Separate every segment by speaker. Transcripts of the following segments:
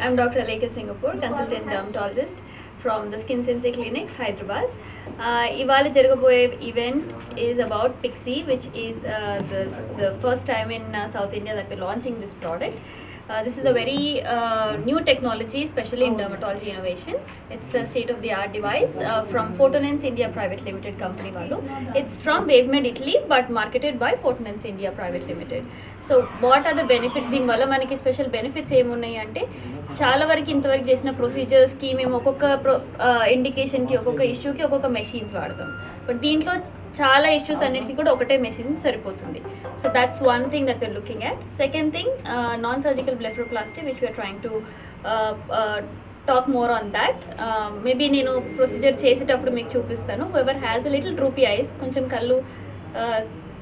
Speaker 1: I'm Dr. Alekya Singapore, consultant dermatologist from the Skin Sensei Clinics, Hyderabad. Ivala Jaragaboye event is about Pixie, which is the first time in South India that we're launching this product. This is a very new technology, especially in dermatology innovation. It's a state-of-the-art device from Photonens India Private Limited company. It's from WaveMed Italy, but marketed by Photonens India Private Limited. So, what are the benefits? దీని వల్ల మనకి special benefits ఏమున్నాయి అంటే చాలా వరకు ఇంతవరకు చేసిన ప్రొసీజర్స్కి మేము ఒక్కొక్క ఇండికేషన్కి ఒక్కొక్క ఇష్యూకి ఒక్కొక్క మెషిన్స్ వాడతాం. బట్ దీంట్లో చాలా ఇష్యూస్ అన్నిటికీ కూడా ఒకటే మెషిన్ సరిపోతుంది. So that's one thing that we are looking at. Second thing, non surgical blepharoplasty which we are trying to talk more on that. Maybe నేను ప్రొసీజర్ చేసేటప్పుడు మీకు చూపిస్తాను. Ever has a little droopy eyes, కొంచెం కళ్ళు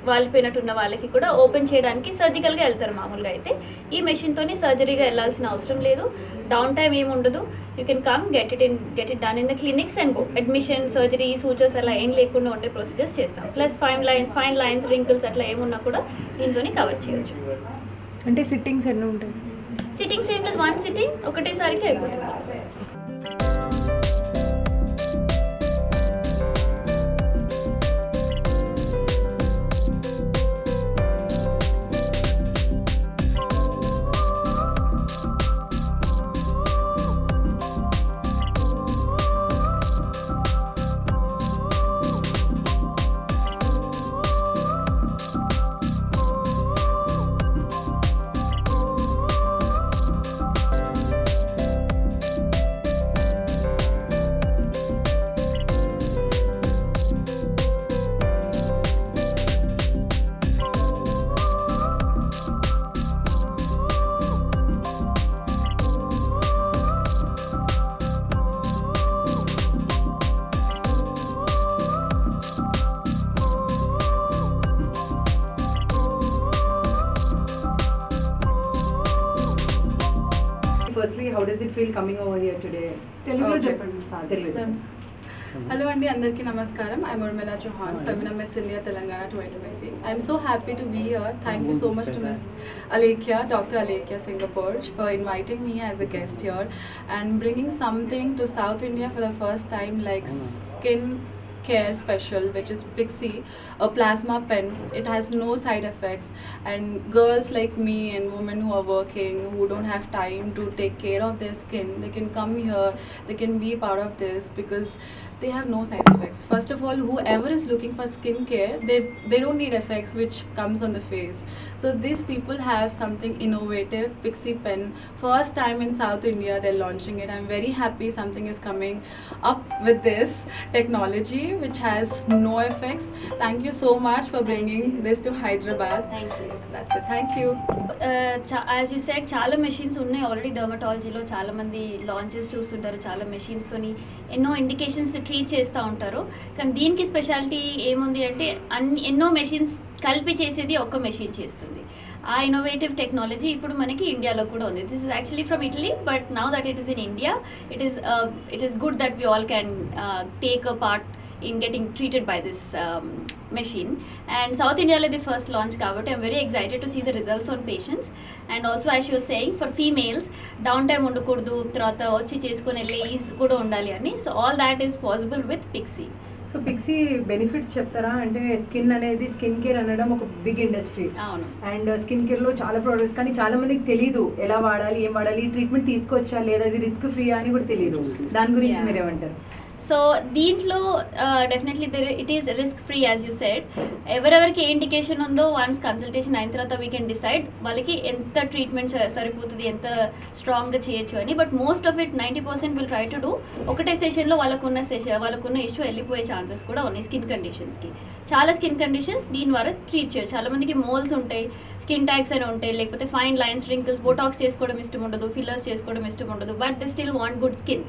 Speaker 1: వాలిపోయినట్టున్న వాళ్ళకి కూడా ఓపెన్ చేయడానికి సర్జికల్గా వెళ్తారు మామూలుగా. అయితే ఈ మెషిన్తోని సర్జరీగా వెళ్ళాల్సిన అవసరం లేదు, డౌన్ టైం ఏమి ఉండదు. You can come get it done in the clinics and go. Admission, surgery, sutures అలా ఏం లేకుండా ఉండే ప్రొసీజర్స్ చేస్తాం. ప్లస్ ఫైన్ లైన్స్, రింకిల్స్ అట్లా ఏమున్నా కూడా దీంతోనే కవర్ చేయొచ్చు.
Speaker 2: అంటే సిట్టింగ్స్ ఎన్ని ఉంటాయి?
Speaker 1: సిట్టింగ్స్ ఏం లేదు, వన్ సిట్టింగ్ ఒకటేసారికి అయిపోతుంది.
Speaker 2: Firstly, how does it feel coming over here today? Telugu చెప్పండి.
Speaker 3: Hello Andi, andarki namaskaram. I'm Urmila Chauhan, Femina Miss India Telangana 2020. I'm so happy to be here. Thank you so much to Miss Alekya, Dr. Alekya Singapore, for inviting me as a guest here and bringing something to South India for the first time, like skin care special, which is Pixie, a plasma pen. It has no side effects, and girls like me and women who are working, who don't have time to take care of their skin, they can come here, they can be part of this because they have no side effects. First of all, whoever is looking for skin care, they don't need effects which comes on the face. So these people have something innovative, Pixie pen. First time in South India they're launching it. I'm very happy something is coming up with this technology which has no effects. Thank you so much for bringing this to Hyderabad.
Speaker 1: Thank you.
Speaker 3: That's it. Thank you.
Speaker 1: As you said, చాలా machines ఉన్నాయి already డర్మటాలజీలో. చాలా మంది launches చూస్తుంటారు, చాలా మెషిన్స్తోని ఎన్నో indications treat చేస్తూ ఉంటారు. కానీ దీనికి స్పెషాలిటీ ఏముంది అంటే ఎన్నో మెషిన్స్ కలిపి చేసేది ఒక్క మెషిన్ చేస్తుంది. ఆ ఇన్నోవేటివ్ టెక్నాలజీ ఇప్పుడు మనకి ఇండియాలో కూడా ఉంది. This is actually from Italy, but now that it is in India, it is good that we all can take a part in getting treated by this machine. And South India is the first launch kabatti I'm very excited to see the results on patients. And also, as she was saying, for females downtime undakudu, tarvata vachi cheskoni elle ease kuda undali ani. So all that is possible with Pixie.
Speaker 2: So Pixie benefits చెప్తారా? అంటే skin అనేది, skin care అనడం ఒక big industry.
Speaker 1: అవును.
Speaker 2: And skin కేర్లో చాలా products, కానీ చాలా మందికి తెలియదు ఎలా వాడాలి, ఏం వాడాలి, ట్రీట్మెంట్ తీసుకోవచ్చా లేదా, అది రిస్క్ ఫ్రీ అని కూడా తెలియదు. దాని గురించి మీరేమంటారు?
Speaker 1: సో దీంట్లో definitely it is risk free as you said. ఎవరెవరికి ఏ ఇండికేషన్ ఉందో వన్స్ కన్సల్టేషన్ అయిన తర్వాత వీ కెన్ డిసైడ్ వాళ్ళకి ఎంత ట్రీట్మెంట్ సరిపోతుంది, ఎంత స్ట్రాంగ్గా చేయొచ్చు అని. But most of it 90% will try to do ఒకటే సెషన్లో వాళ్ళకున్న ఇష్యూ వెళ్ళిపోయే ఛాన్సెస్ కూడా ఉన్నాయి. స్కిన్ కండిషన్స్కి చాలా స్కిన్ కండిషన్స్ దీని ద్వారా ట్రీట్ చేయొచ్చు. చాలామందికి మోల్స్ ఉంటాయి, స్కిన్ ట్యాగ్స్ అని ఉంటాయి, లేకపోతే ఫైన్ లైన్స్, రింకిల్స్, బోటాక్స్ చేసుకోవడం ఇష్టం ఉండదు, ఫిల్లర్స్ చేసుకోవడం ఇష్టం ఉండదు, but they still want good skin.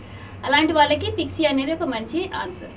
Speaker 1: అలాంటి వాళ్ళకి పిక్సీ అనేది ఒక మంచి ఆన్సర్.